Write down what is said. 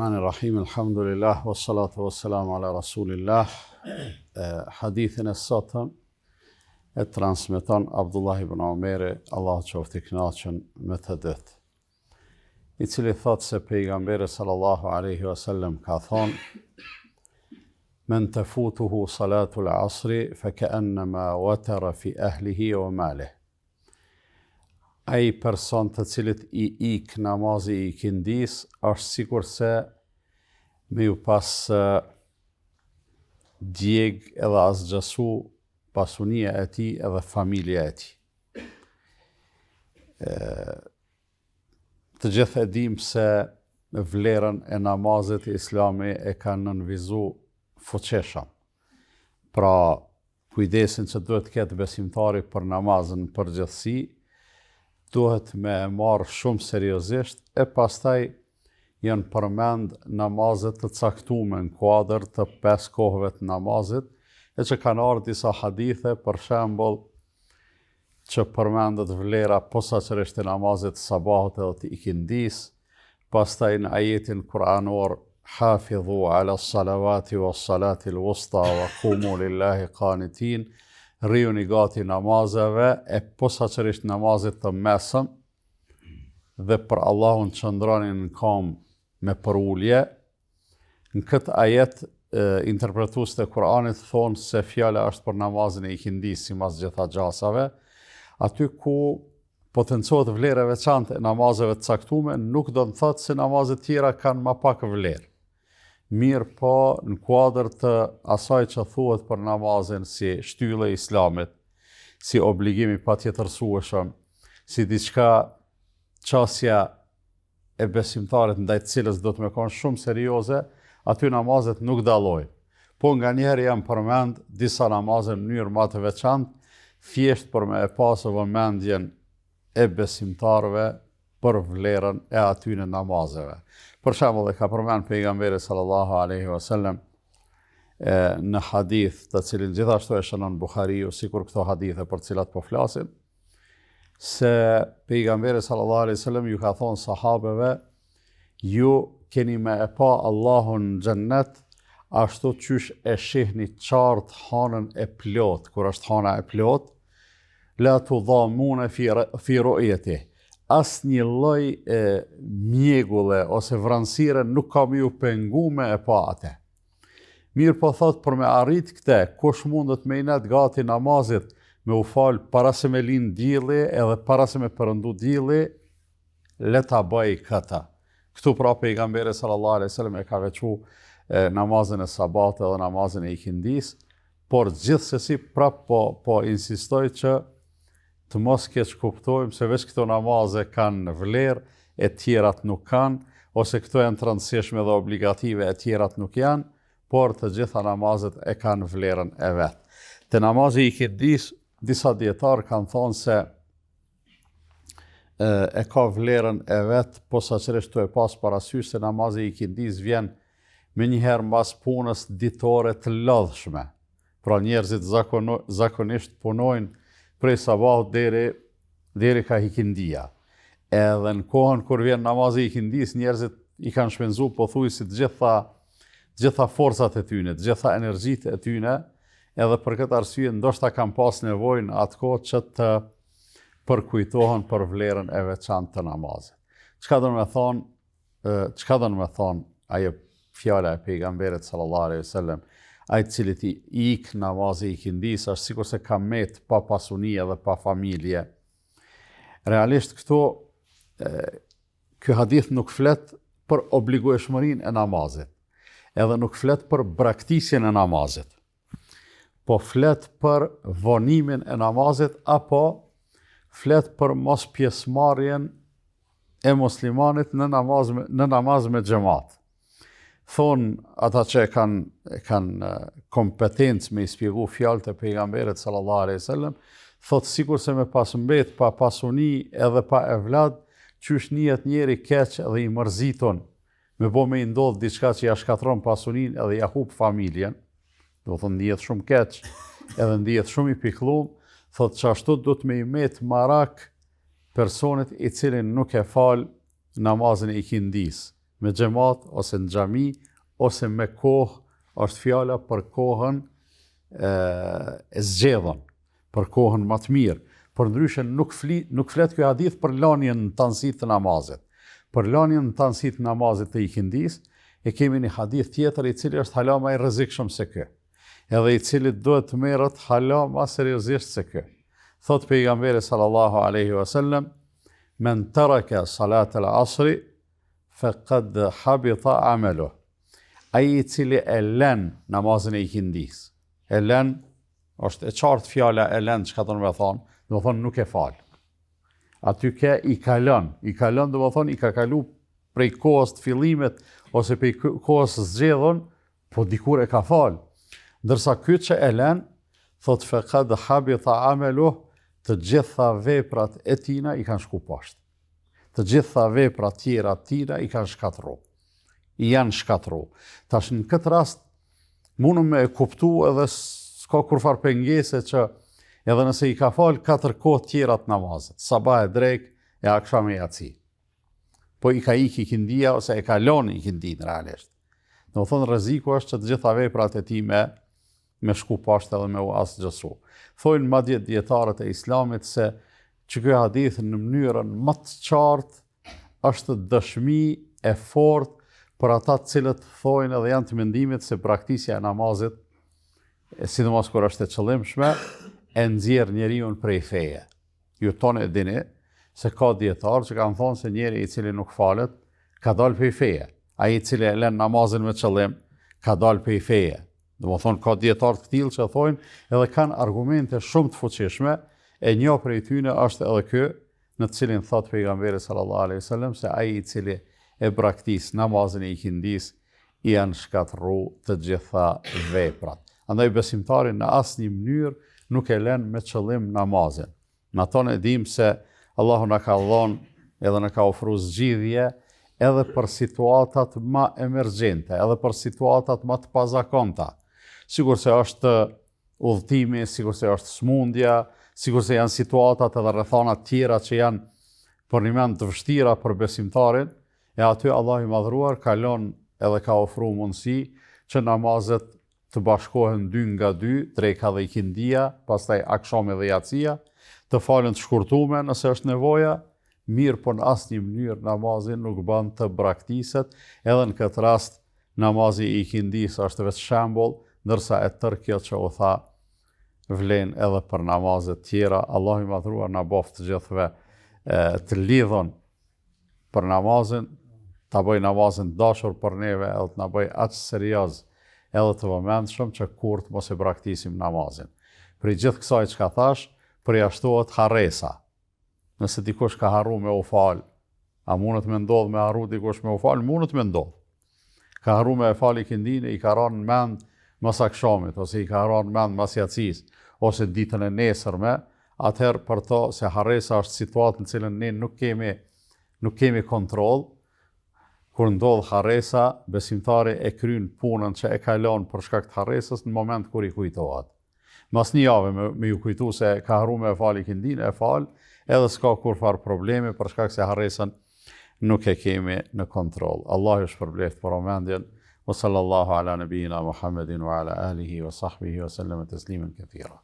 Bismillahirrahmanirrahim, alhamdulillah, wassalatu wassalamu ala rasulillah. Hadithin e sotëm e transmeton Abdullah ibn Omeri, Allah qoftë i kënaqur me të dytë, i cili thot se pejgamberi sallallahu alaihi wasallam ka thonë: Men tafutuhu salatul asri fa ka'annama watara fi ahlihi wa malihi. Ai person të cilit i ik namazi i ikindis është sikur se me ju pas djeg edhe asgjësu pasunia e tij edhe familja e tij. Të gjithë e dim se vlerën e namazit Islami e ka nënvizu fuqeshëm. Pra, kujdesin që duhet ketë besimtari për namazën në përgjithësi, duhet me e marrë shumë seriozisht, e pastaj janë përmend namazet të caktuar në kuadër të 5 kohëve të namazit, e që kanë ardhur disa hadithe, për shembull, që përmendet vlera posaçërisht e namazit të sabahut edhe të ikindis, pastaj në ajetin kuranor hafidhu ala salawati was salati al-wusta wa qumu lillahi qanitin, rriuni gati namazeve e posaçërisht namazit të mesëm dhe për Allahun qëndroni në kam me përulje. Në këtë ajet, interpretues të Kuranit thonë se fjala është për namazin e ikindis sipas gjitha gjasave, aty ku potencohet vlerë e veçantë e namazeve të caktuara, nuk do të thotë se namazet tjera kanë më pak vlerë. Mirë po, në kuadër të asaj që thuhet për namazin si shtyllë e Islamit, si obligimi patjetërsueshëm, si diçka qasja e besimtarit ndaj të cilës do të me konë shumë serioze, aty namazet nuk dallojnë. Po nga njerë jam përmend disa namazet në mënyrë më të veçantë, thjesht për me e pasë vëmendjen e besimtarëve për vlerën e atyne namazeve. Për shembull, e ka përmend pejgamberi sallallahu alaihi wasallam në hadith të cilin gjithashtu e shënon Buhariu, sikur këto hadithe për cilat po flasim, se pejgamberi sallallahu alaihi wasallam ju ka thonë sahabeve: ju keni me e pa Allahun në xhennet ashtu qysh e shihni qartë hanën e plot, kur është hana e plot, la tudhamuna fi ru'yatihi. Asë një lloj mjegulle ose vranësire nuk kam ju pengu me e pa atë. Mirë po thot, për me arrit këte, kush mundet me inet gati namazit me u falë para se me lind dielli edhe para se me përëndu dielli, le ta bëj këta. Këtu pra pejgamberi sallallahu alaihi wasallam e ka veçu namazin e sabat edhe namazin e ikindis, por gjithsesi prap po insistoj që të mos keq kuptojmë se veç këto namaze kanë vlerë, e tjerat nuk kanë, ose këto janë të rëndësishme dhe obligative, e tjerat nuk janë, por të gjitha namazet e kanë vlerën e vetë. Te namazi i ikindis, disa dietarë kanë thonë se e ka vlerën e vetë, posaçërisht të e pas parasysh se namazi i ikindis vjen me njëherë mbas punës ditore të lodhshme. Pra njerëzit zakonisht punojnë prej sabahut deri ka ikindia. Edhe në kohën kur vjen namazi i ikindis, njerëzit i kanë shpenzu pothuajse të gjitha forcat e tyne, të gjitha energjitë e tyne, edhe për këtë arsye ndoshta kanë pas nevojë në atë kohë që të përkujtohen për vlerën e veçantë të namazit. Çka do të më thonë ajo fjala e pejgamberit sallallahu alaihi wasallam, ai i cili i ik namazi i ikindis është sikur se ka met pa pasuni dhe pa familje. Realisht ky hadith nuk flet për obligueshmërinë e namazit, edhe nuk flet për braktisjen e namazit, po flet për vonimin e namazit, apo flet për mos pjesëmarrjen e muslimanit në namaz me xhamat. Thonë ata që kanë kompetencë me i spjegu fjalët e pejgamberit sallallahu alaihi wasallam, thotë sikur se me pas mbet pa pasuni edhe pa evlad, qysh njihet njeri keq edhe i mërziton, me bo me i ndodh diçka që ja shkatron pasunin edhe ja hub familjen, do thonë ndihet shumë keq, edhe ndihet shumë i pikëllum, thotë që ashtu do të me i met marak personit i cilin nuk e fal namazin e ikindis, me xhamat ose në xhami ose me kohë, është fjala për kohën e zgjedhën, për kohën më të mirë. Por ndryshe nuk flet ky hadith për lanjen në tanësitë të namazit. Për lanjen në tanësitë të namazit të ikindis, e kemi një hadith tjetër i cili është hala më i rrezikshëm se ky, edhe i cili duhet të merret hala më seriozisht se ky. Thot pejgamberi sallallahu alaihi wasallam: "Men taraka salat al-asri faqad habita amaluh." Ai i cili e lën namazin e ikindis. E lën është e qartë fjala e lën, çka do të thonë? Do të thonë nuk e fal. Aty ke i kalon do të thonë i ka kalu prej kohës të fillimit ose prej kohës së zgjedhën, po dikur e ka fal. Ndërsa ky që e lën, thot faqad habita amaluh, të gjitha veprat e tina i kanë shku poshtë. Të gjitha veprat tjera tina i kanë shkatru. I janë shkatru. Tash në këtë rast, mundëm me kuptu edhe s'ka kurfar pengese që edhe nëse i ka falë 4 kohë tjera të namazit, sabah e drek e aksham e jaci. Po i ka iki ikindia ose e ka loni ikindin realisht. Në thonë rreziku është që të gjitha veprat e ti me shku poshtë edhe me u asgjësu. Thojnë madje dietarët e Islamit se që ky hadith në mënyrën më të qartë është dëshmi e fortë për ata të cilët thojnë edhe janë të mendimit se praktikja e namazit, sidomos kur është e qëllimshme, e nxjerr njeriu prej feje. Ju tonë e dini se ka dietarë që kanë thonë se njeri i cili nuk falet ka dalë prej feje. Ai i cili e lën namazin me qëllim ka dalë prej feje. Domethënë ka dietarë të tillë që thonë edhe kanë argumente shumë të fuqishme, e një prej tyre është edhe ky, në të cilin thot pejgamberi sallallahu alaihi wasallam se ai i cili e praktis namazin e ikindis i janë shkatërru të gjitha veprat. Andaj besimtari në asnjë mënyrë nuk e lën me qëllim namazin. Na tonë e dim se Allahu na ka dhënë edhe na ka ofruar zgjidhje edhe për situatat më emergjente, edhe për situatat më të pazakonta. Sigur se është udhëtimi, sigur se është smundja, sigur se janë situatat edhe rrethana tjera që janë për një mend të vështira për besimtarin, e aty Allah i madhruar ka lënë edhe ka ofruar mundësi që namazet të bashkohen 2 nga 2, dreka dhe ikindia, pastaj akshami dhe jacia, të falen të shkurtume nëse është nevoja, mirë por në asnjë mënyrë namazin nuk bën të braktiset, edhe në këtë rast namazi i ikindis është vetë shembull, ndërsa e tërë kjo që u tha vlen edhe për namazet tjera. Allah i madhruar na boft të gjithëve të lidhon për namazin, ta bëj namazin dashur për neve, edhe të na bëj aq serioz, edhe të vëmendshëm që kurrë mos e braktisim namazin. Për gjithë kësaj çka thash, përjashtohet harresa. Nëse dikush ka harru me u fal, a mundet me ndodh me harru dikush me u fal? Mundet me ndodh. Ka harru me e fal ikindin, i ka rënë mend mas akşamit, ose i ka rënë mend mas jacis, ose ditën e nesërme, atëherë për to se harresa është situatë në cilën ne nuk kemi kontroll. Kur ndodh harresa, besimtari e kryen punën që e ka lënë për shkak të harresës në moment kur i kujtohet. Mas një javë me ju kujtu se ka harru me e fal ikindin, e fal, edhe s'ka kurfar probleme për shkak se harresën nuk e kemi në kontroll. Allah ju shpërbleft për omendjen. Wa sallallahu ala nabiyina Muhammedin wa ala alihi wa sahbihi wa sallam tasliman kathira.